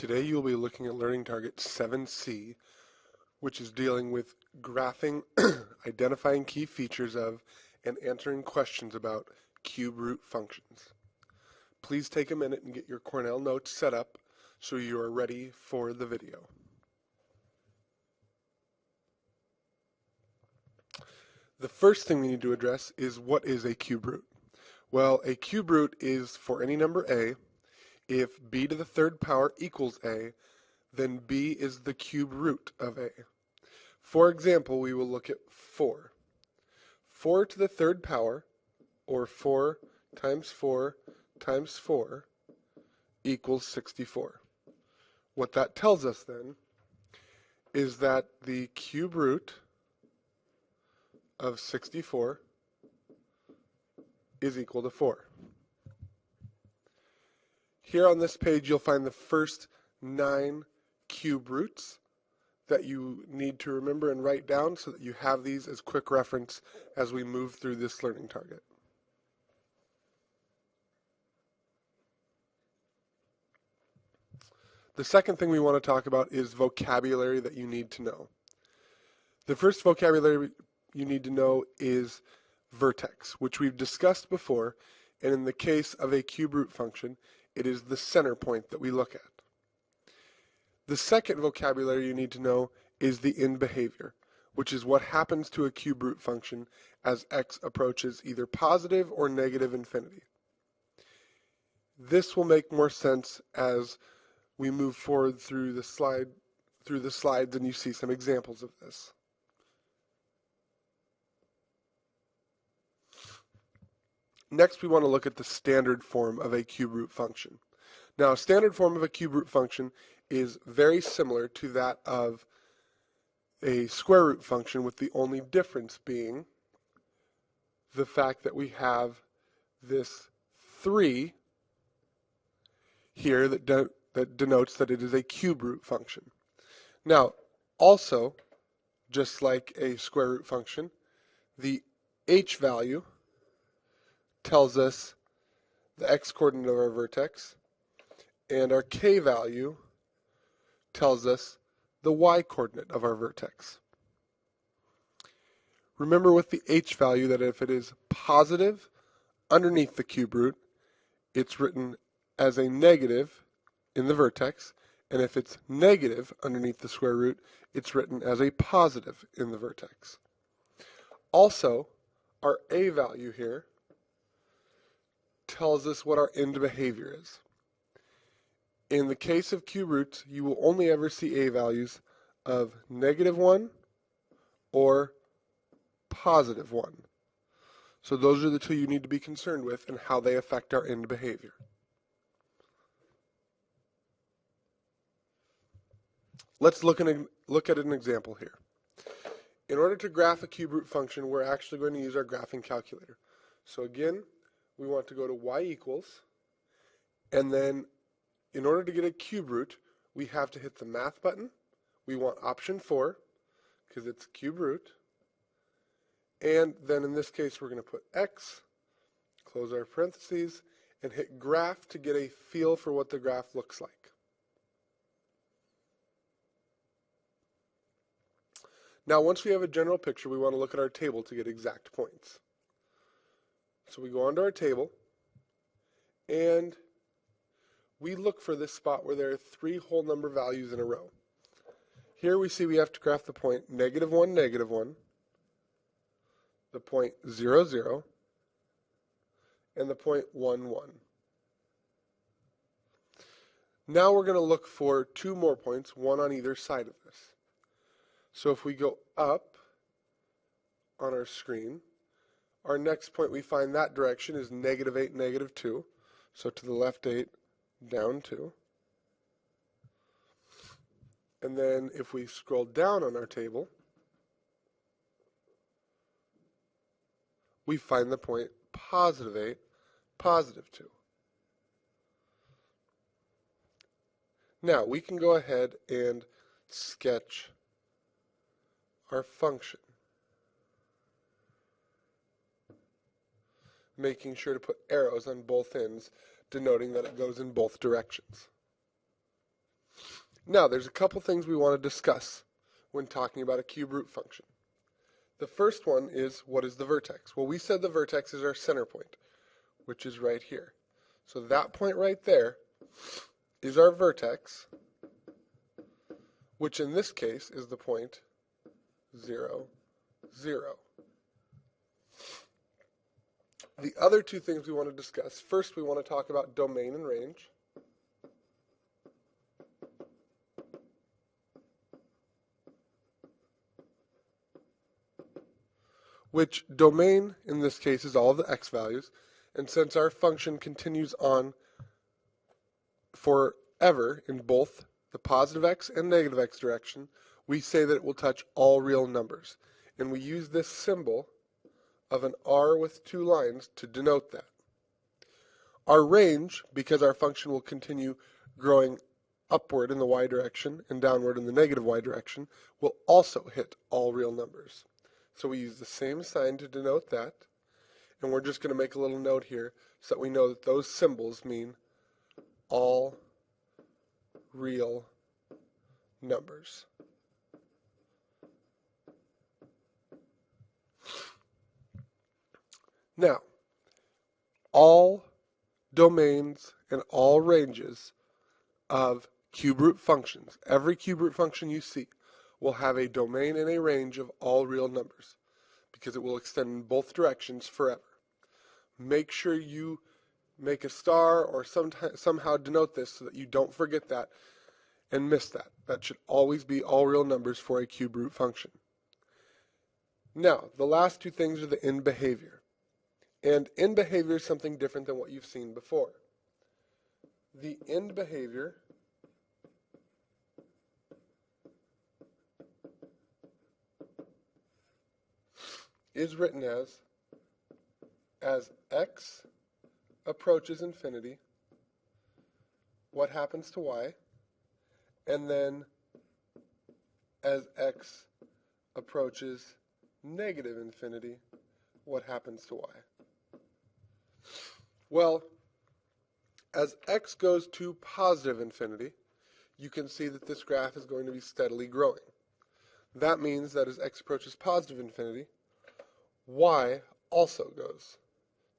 Today you will be looking at learning target 7C, which is dealing with graphing, identifying key features of, and answering questions about cube root functions. Please take a minute and get your Cornell notes set up so you are ready for the video. The first thing we need to address is what is a cube root? Well, a cube root is for any number a. If b to the third power equals a, then b is the cube root of a. For example, we will look at 4. 4 to the third power, or 4 times 4 times 4, equals 64. What that tells us then is that the cube root of 64 is equal to 4. Here on this page you'll find the first 9 cube roots that you need to remember and write down so that you have these as quick reference as we move through this learning target. The second thing we want to talk about is vocabulary that you need to know. The first vocabulary you need to know is vertex, which we've discussed before, and in the case of a cube root function, it is the center point that we look at. The second vocabulary you need to know is the end behavior, which is what happens to a cube root function as x approaches either positive or negative infinity. This will make more sense as we move forward through the slides and you see some examples of this. Next, we want to look at the standard form of a cube root function. Now, a standard form of a cube root function is very similar to that of a square root function, with the only difference being the fact that we have this 3 here that denotes that it is a cube root function. Now, also, just like a square root function, the h value tells us the x-coordinate of our vertex, and our k value tells us the y-coordinate of our vertex. Remember with the h value that if it is positive underneath the cube root, it's written as a negative in the vertex, and if it's negative underneath the square root, it's written as a positive in the vertex. Also, our a value here tells us what our end behavior is. In the case of cube roots, you will only ever see a values of -1 or +1. So those are the two you need to be concerned with and how they affect our end behavior. Let's look at an example here. In order to graph a cube root function, we're actually going to use our graphing calculator. So again, we want to go to y equals, and then in order to get a cube root, we have to hit the math button. We want option 4, because it's cube root. And then in this case, we're going to put x, close our parentheses, and hit graph to get a feel for what the graph looks like. Now, once we have a general picture, we want to look at our table to get exact points. So we go onto our table, and we look for this spot where there are 3 whole number values in a row. Here we see we have to graph the point -1, -1, the point 0, 0, and the point 1, 1. Now we're going to look for 2 more points, one on either side of this. So if we go up on our screen, our next point we find that direction is -8, -2. So to the left 8, down 2. And then if we scroll down on our table, we find the point +8, +2. Now we can go ahead and sketch our function, making sure to put arrows on both ends, denoting that it goes in both directions. Now, there's a couple things we want to discuss when talking about a cube root function. The first one is, what is the vertex? Well, we said the vertex is our center point, which is right here. So that point right there is our vertex, which in this case is the point 0, 0. The other two things we want to discuss, first we want to talk about domain and range. Which domain in this case is all of the x values, and since our function continues on forever in both the positive x and negative x direction, we say that it will touch all real numbers. And we use this symbol of an r with two lines to denote that. Our range, because our function will continue growing upward in the y direction and downward in the negative y direction, will also hit all real numbers. So we use the same sign to denote that, and we're just going to make a little note here so that we know that those symbols mean all real numbers. Now, all domains and all ranges of cube root functions, every cube root function you see, will have a domain and a range of all real numbers because it will extend in both directions forever. Make sure you make a star or somehow denote this so that you don't forget that and miss that. That should always be all real numbers for a cube root function. Now, the last two things are the end behavior. And end behavior is something different than what you've seen before. The end behavior is written as x approaches infinity, what happens to y, and then as x approaches negative infinity, what happens to y. Well, as x goes to positive infinity, you can see that this graph is going to be steadily growing. That means that as x approaches positive infinity, y also goes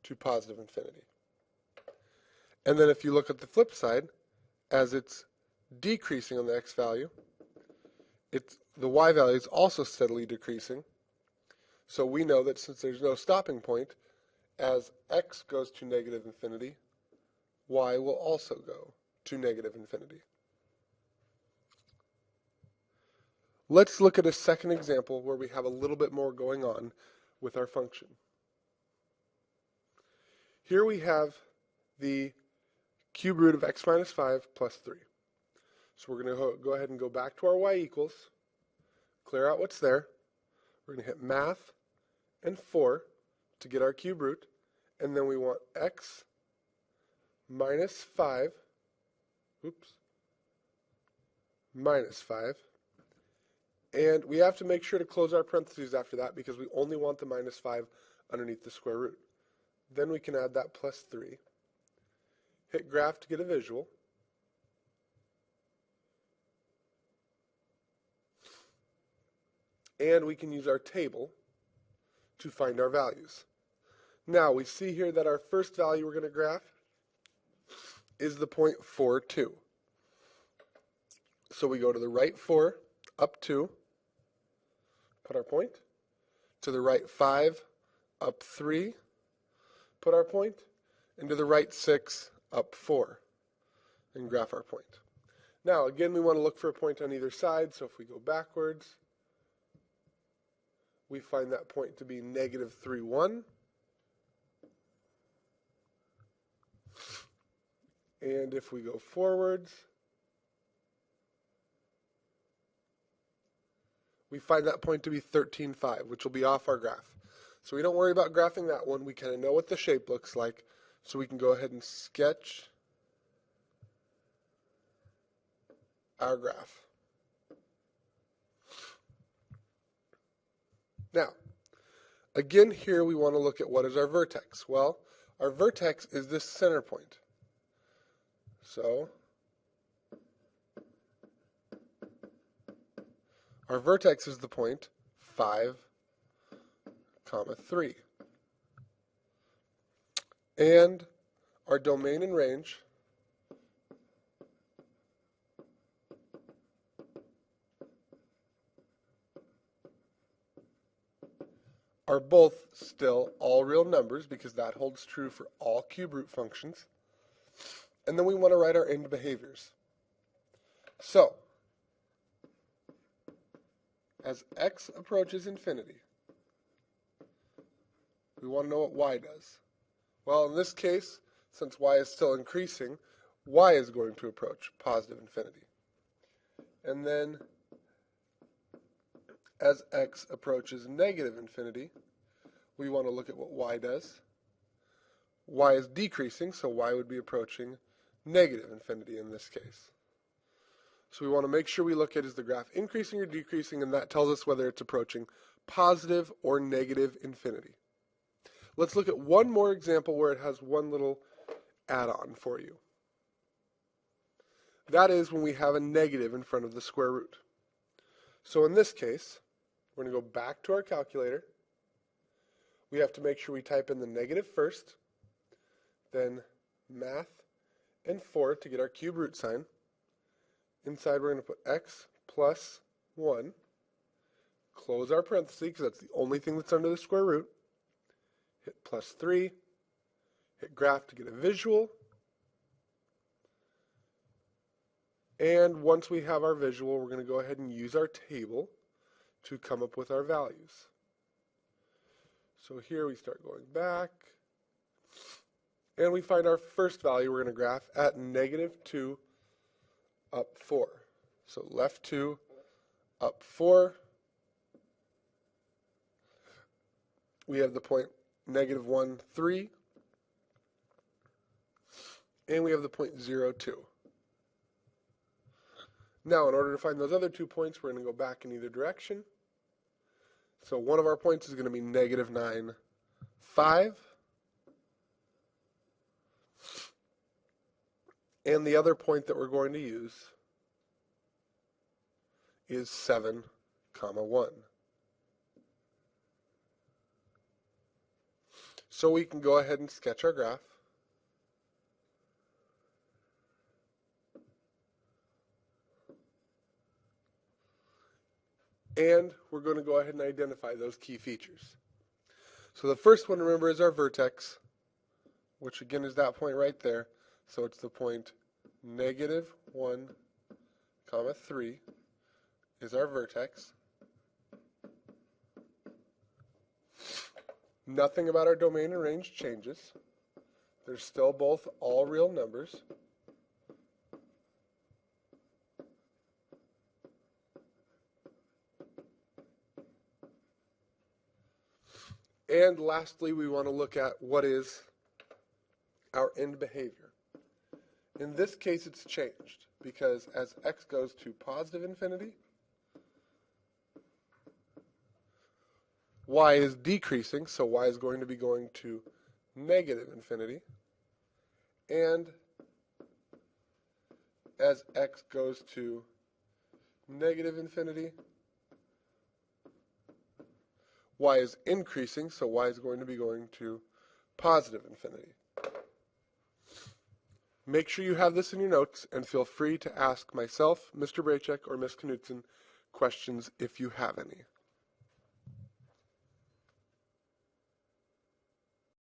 to positive infinity. And then if you look at the flip side, as it's decreasing on the x value, the y value is also steadily decreasing. So we know that since there's no stopping point, as x goes to negative infinity, y will also go to negative infinity. Let's look at a second example where we have a little bit more going on with our function. Here we have the cube root of x minus 5 plus 3. So we're going to go ahead and go back to our y equals, clear out what's there. We're going to hit math and 4 to get our cube root, and then we want x minus 5, minus 5, and we have to make sure to close our parentheses after that because we only want the minus 5 underneath the square root. Then we can add that plus 3, hit graph to get a visual, and we can use our table to find our values. Now we see here that our first value we're going to graph is the point 4, 2. So we go to the right 4, up 2, put our point, to the right 5, up 3, put our point, and to the right 6, up 4, and graph our point. Now again we want to look for a point on either side, so if we go backwards, we find that point to be negative 3, 1. And if we go forwards, we find that point to be 13, 5, which will be off our graph. So we don't worry about graphing that one. We kind of know what the shape looks like, so we can go ahead and sketch our graph. Now, again here we want to look at what is our vertex. Well, our vertex is this center point. So Our vertex is the point 5, 3. And our domain and range are both still all real numbers because that holds true for all cube root functions. And then we want to write our end behaviors. So, as x approaches infinity, we want to know what y does. Well, in this case, since y is still increasing, y is going to approach positive infinity. And then, as x approaches negative infinity, we want to look at what y does. Y is decreasing, so y would be approaching negative infinity in this case. So we want to make sure we look at is the graph increasing or decreasing, and that tells us whether it's approaching positive or negative infinity. Let's look at one more example where it has one little add-on for you. That is when we have a negative in front of the square root. So in this case, we're going to go back to our calculator. We have to make sure we type in the negative first, then math and 4 to get our cube root sign. Inside we're going to put x plus 1, close our parentheses because that's the only thing that's under the square root, hit plus 3, hit graph to get a visual, and once we have our visual, we're going to go ahead and use our table to come up with our values. So here we start going back, and we find our first value we're going to graph at negative 2, up 4. So left 2, up 4. We have the point negative 1, 3. And we have the point 0, 2. Now, in order to find those other 2 points, we're going to go back in either direction. So one of our points is going to be negative 9, 5. And the other point that we're going to use is 7, 1. So we can go ahead and sketch our graph. And we're going to go ahead and identify those key features. So the first one, remember, is our vertex, which again is that point right there. So it's the point negative 1, 3 is our vertex. Nothing about our domain and range changes. They're still both all real numbers. And lastly, we want to look at what is our end behavior. In this case, it's changed because as x goes to positive infinity, y is decreasing, so y is going to be going to negative infinity. And as x goes to negative infinity, y is increasing, so y is going to be going to positive infinity. Make sure you have this in your notes, and feel free to ask myself, Mr. Braychek, or Ms. Knudsen questions if you have any.